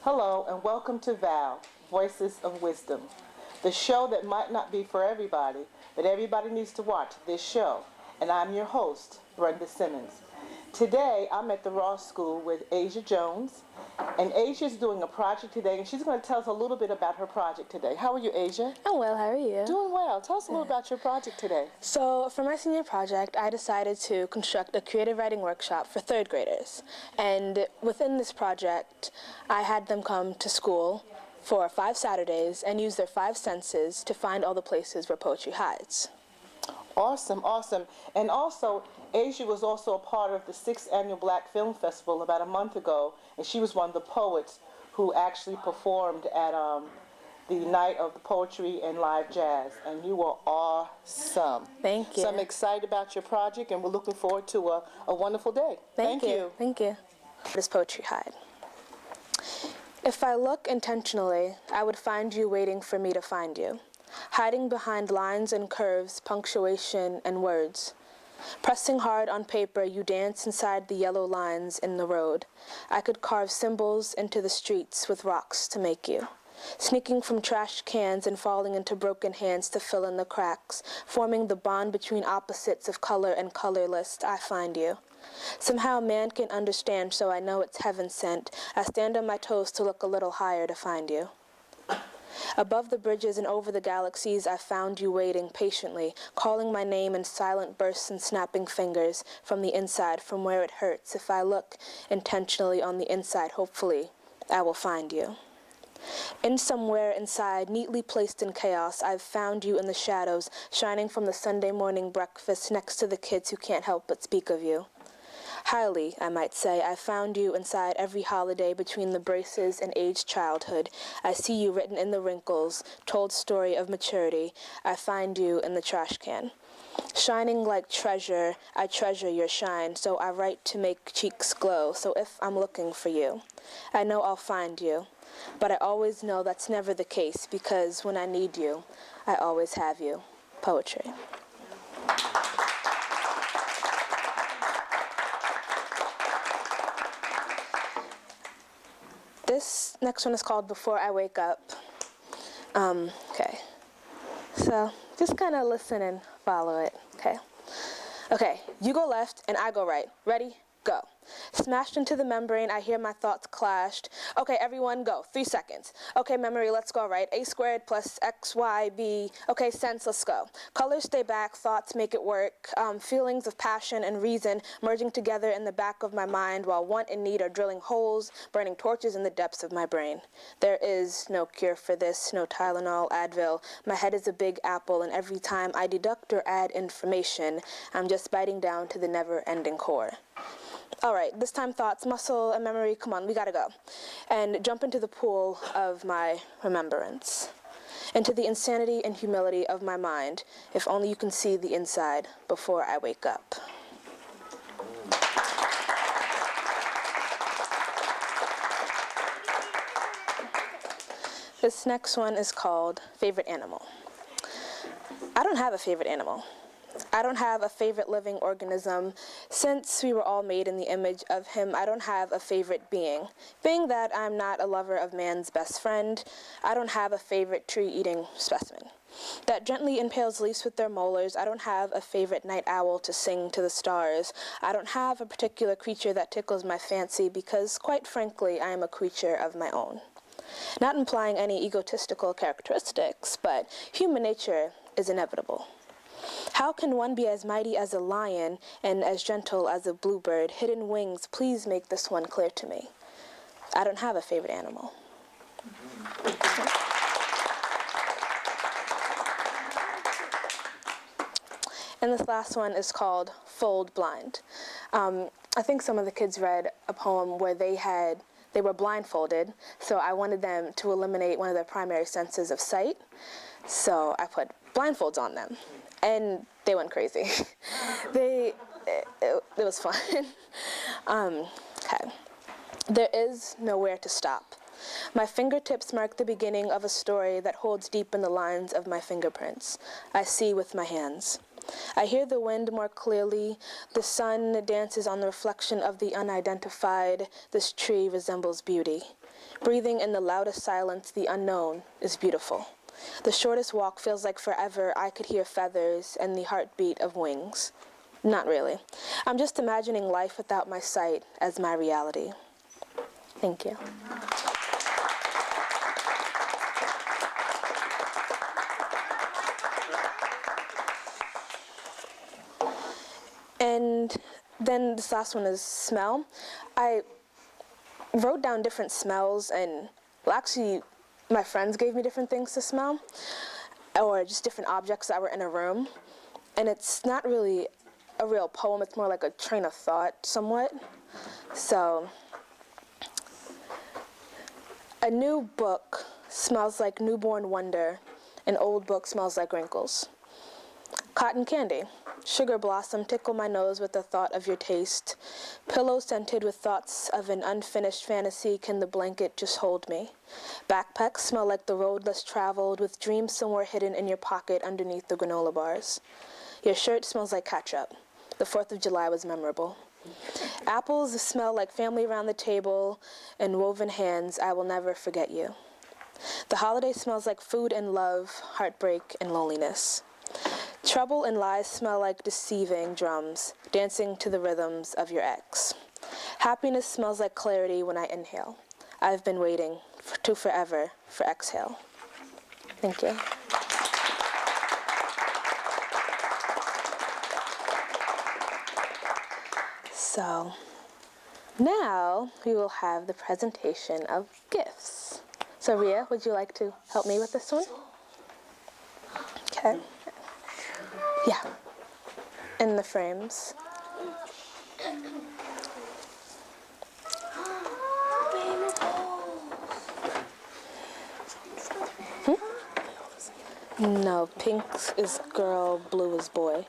Hello and welcome to Val, Voices of Wisdom, the show that might not be for everybody, but everybody needs to watch this show. And I'm your host, Brenda Simmons. Today, I'm at the Ross School with Ajiah Jones, and Ajiah's doing a project today, and she's going to tell us a little bit about her project today. How are you, Ajiah? I'm well, how are you? Doing well. Tell us a little about your project today. So, for my senior project, I decided to construct a creative writing workshop for third graders. And within this project, I had them come to school for 5 Saturdays and use their 5 senses to find all the places where poetry hides. Awesome, awesome. And also, Ajiah was also a part of the 6th Annual Black Film Festival about a month ago, and she was one of the poets who actually performed at the night of the poetry and live jazz, and you were awesome. Thank you. So I'm excited about your project, and we're looking forward to a wonderful day. Thank you. Thank you. Where does poetry hide? If I look intentionally, I would find you waiting for me to find you, hiding behind lines and curves, punctuation and words. Pressing hard on paper, you dance inside the yellow lines in the road. I could carve symbols into the streets with rocks to make you. Sneaking from trash cans and falling into broken hands to fill in the cracks, forming the bond between opposites of color and colorless, I find you. Somehow man can understand, so I know it's heaven sent. I stand on my toes to look a little higher to find you. Above the bridges and over the galaxies, I found you waiting patiently, calling my name in silent bursts and snapping fingers from the inside, from where it hurts. If I look intentionally on the inside, hopefully, I will find you. In somewhere inside, neatly placed in chaos, I've found you in the shadows, shining from the Sunday morning breakfast next to the kids who can't help but speak of you. Highly, I might say, I found you inside every holiday between the braces and aged childhood. I see you written in the wrinkles, told story of maturity. I find you in the trash can. Shining like treasure, I treasure your shine, so I write to make cheeks glow. So if I'm looking for you, I know I'll find you. But I always know that's never the case, because when I need you, I always have you. Poetry. This next one is called Before I Wake Up. Okay. So just kind of listen and follow it, okay? Okay, you go left and I go right. Ready? Go. Smashed into the membrane, I hear my thoughts clashed. Okay, everyone go. 3 seconds. Okay, memory, let's go right. A squared plus x, y, b. Okay, sense, let's go. Colors stay back, thoughts make it work. Feelings of passion and reason merging together in the back of my mind while want and need are drilling holes, burning torches in the depths of my brain. There is no cure for this, no Tylenol, Advil. My head is a big apple, and every time I deduct or add information, I'm just biting down to the never-ending core. All right, this time thoughts, muscle, and memory, come on, we gotta go. And jump into the pool of my remembrance. Into the insanity and humility of my mind, if only you can see the inside before I wake up. This next one is called Favorite Animal. I don't have a favorite animal. I don't have a favorite living organism. Since we were all made in the image of him, I don't have a favorite being. Being that I'm not a lover of man's best friend, I don't have a favorite tree-eating specimen that gently impales leaves with their molars. I don't have a favorite night owl to sing to the stars. I don't have a particular creature that tickles my fancy because, quite frankly, I am a creature of my own. Not implying any egotistical characteristics, but human nature is inevitable. How can one be as mighty as a lion and as gentle as a bluebird? Hidden wings, please make this one clear to me. I don't have a favorite animal. And this last one is called Fold Blind. I think some of the kids read a poem where they were blindfolded, so I wanted them to eliminate one of their primary senses of sight. So I put blindfolds on them. And They went crazy. It was fun. Okay. There is nowhere to stop. My fingertips mark the beginning of a story that holds deep in the lines of my fingerprints. I see with my hands. I hear the wind more clearly. The sun dances on the reflection of the unidentified. This tree resembles beauty. Breathing in the loudest silence, the unknown is beautiful. The shortest walk feels like forever. I could hear feathers and the heartbeat of wings. Not really. I'm just imagining life without my sight as my reality. Thank you. And then this last one is smell. I wrote down different smells, and well, actually, my friends gave me different things to smell, or just different objects that were in a room. And it's not really a real poem, it's more like a train of thought, somewhat. So, a new book smells like newborn wonder. An old book smells like wrinkles. Cotton candy. Sugar blossom, tickle my nose with the thought of your taste. Pillow scented with thoughts of an unfinished fantasy, can the blanket just hold me? Backpacks smell like the road less traveled, with dreams somewhere hidden in your pocket underneath the granola bars. Your shirt smells like ketchup. The 4th of July was memorable. Apples smell like family around the table and woven hands. I will never forget you. The holiday smells like food and love, heartbreak and loneliness. Trouble and lies smell like deceiving drums, dancing to the rhythms of your ex. Happiness smells like clarity when I inhale. I've been waiting to forever for exhale. Thank you. So now we will have the presentation of gifts. So Ria, would you like to help me with this one? Okay. Yeah. In the frames. No, pink is girl, blue is boy.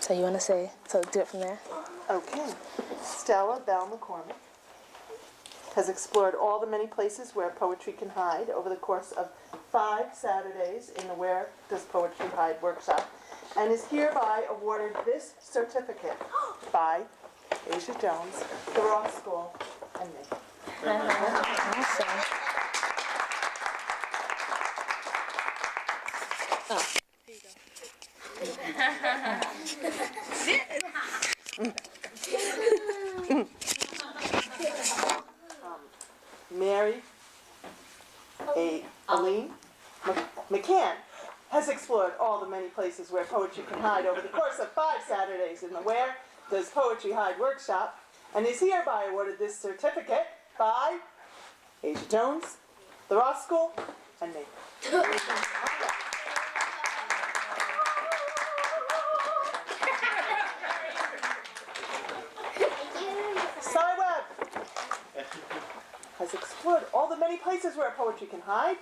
So you want to say, so do it from there. Okay. Stella Bell McCormick has explored all the many places where poetry can hide over the course of 5 Saturdays in the Where Does Poetry Hide workshop, and is hereby awarded this certificate by Ajiah Jones, the Ross School, and me. Awesome. Oh. Mary Aline McCann has explored all the many places where poetry can hide over the course of 5 Saturdays in the Where Does Poetry Hide workshop, and is hereby awarded this certificate by Ajiah Jones, the Ross School, and me. Has explored all the many places where poetry can hide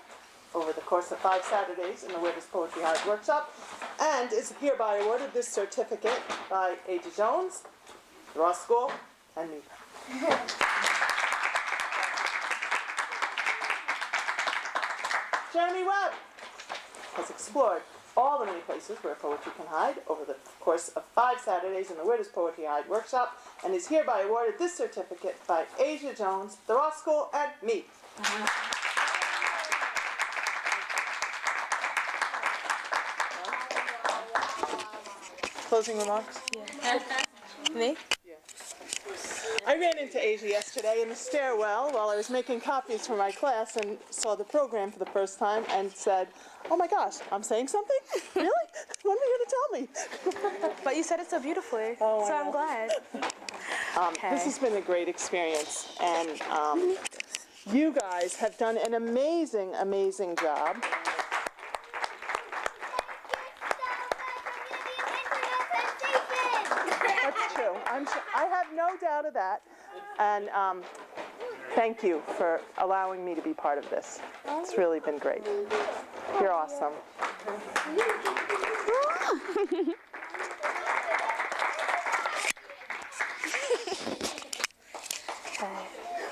over the course of 5 Saturdays in the Where Does Poetry Hide workshop, and is hereby awarded this certificate by Ajiah Jones, the Ross School, and me. Jeremy Webb has explored all the many places where poetry can hide over the course of 5 Saturdays in the Where Does Poetry Hide workshop, and is hereby awarded this certificate by Ajiah Jones, the Ross School, and me. Closing remarks? Yeah. Me? Yeah. I ran into Ajiah yesterday in the stairwell while I was making copies for my class and saw the program for the first time and said, oh my gosh, I'm saying something? Really? When were you going to tell me? But you said it so beautifully, Oh, so I'm glad. Okay. This has been a great experience, and you guys have done an amazing, amazing job. That's true. I have no doubt of that, and thank you for allowing me to be part of this. It's really been great. You're awesome.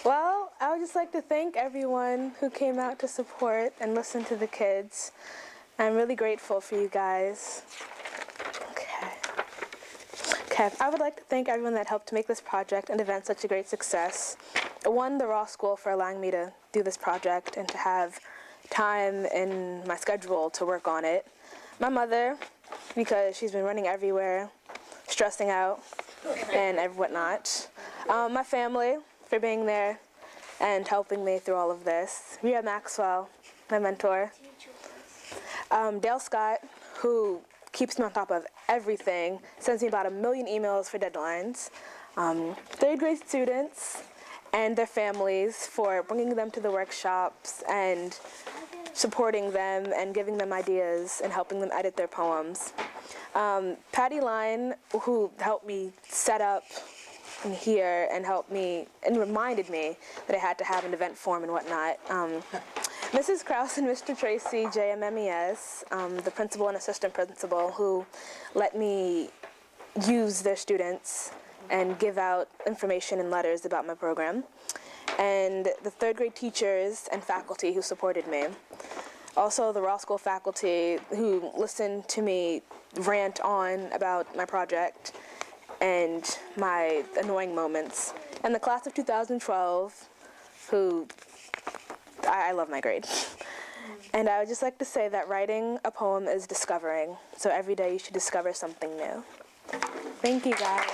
Well, I would just like to thank everyone who came out to support and listen to the kids. I'm really grateful for you guys. Okay, I would like to thank everyone that helped make this project and event such a great success. One, the Raw School for allowing me to do this project and to have time in my schedule to work on it. My mother, because she's been running everywhere, stressing out, and whatnot. My family, for being there and helping me through all of this. Rhea Maxwell, my mentor. Dale Scott, who keeps me on top of everything, sends me about 1 million emails for deadlines. Third grade students and their families for bringing them to the workshops and supporting them and giving them ideas and helping them edit their poems. Patty Line, who helped me set up in here and helped me and reminded me that I had to have an event form and whatnot. Mrs. Krause and Mr. Tracy, JMMES, the principal and assistant principal, who let me use their students and give out information and letters about my program. And the third grade teachers and faculty who supported me. Also the Raw School faculty who listened to me rant on about my project and my annoying moments. And the class of 2012, who, I love my grade. And I would just like to say that writing a poem is discovering. So every day you should discover something new. Thank you, guys.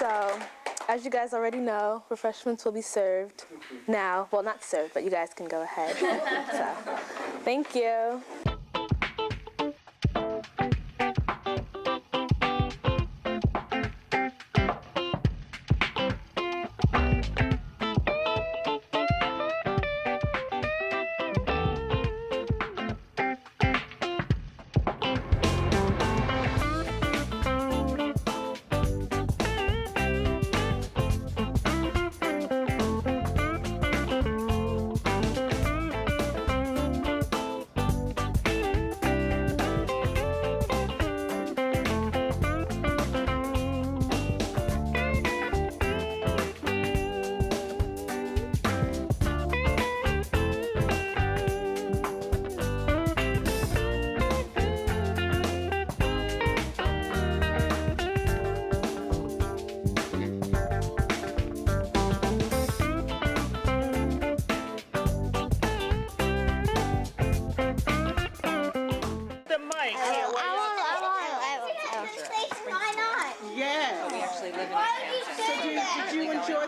So, as you guys already know, refreshments will be served now. Well, not served, but you guys can go ahead. So, thank you.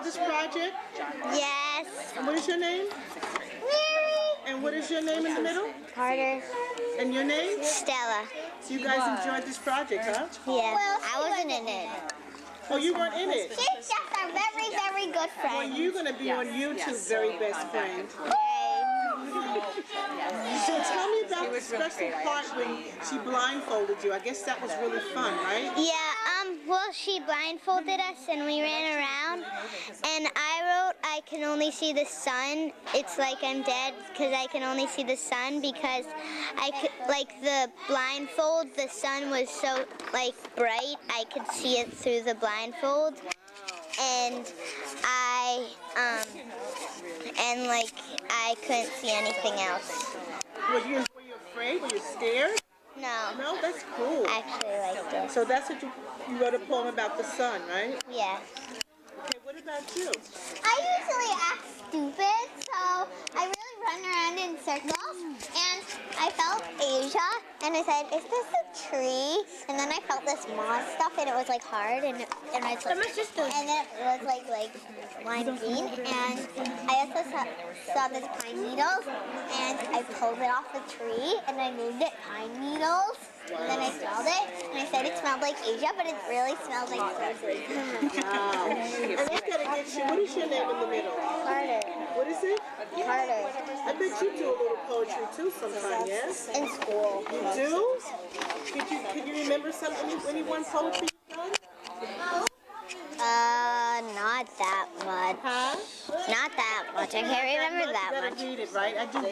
This project? Yes. What is your name? Mary. And what is your name in the middle? Carter. And your name? Stella. So you guys enjoyed this project, huh? Yeah. Well, I wasn't in it. Oh, you weren't in it? She's just a very, very good friend. Well, you're going to be on YouTube, very best friend. So tell me about the special part when she blindfolded you. I guess that was really fun, right? Yeah, well, she blindfolded us and we ran around. And I wrote, I can only see the sun. It's like I'm dead because I can only see the sun because I could, like the blindfold, the sun was so like bright, I could see it through the blindfold. And I couldn't see anything else. Were you afraid? Were you scared? No. No, that's cool. I actually liked it. So that's what you wrote a poem about the sun, right? Yeah. Okay, what about you? I usually act stupid, so I really run around in circles, and I felt Asia, and I said, is this a tree? And then I felt this moss stuff, and it was like hard, and I was like, and then it was like lime green, and I also saw this pine needles, and I pulled it off the tree, and I named it Pine Needles. And then I smelled it, and I said it smelled like Asia, but it really smelled like surgery. Wow. And I gotta get you, what is your name in the middle? Carter. What is it? Carter. I bet you do a little poetry too sometime, yes? In school. You do? Could you remember any one poetry you've done? Not Not that much. Huh? Not that much. I can't remember that much. Read it, right? I do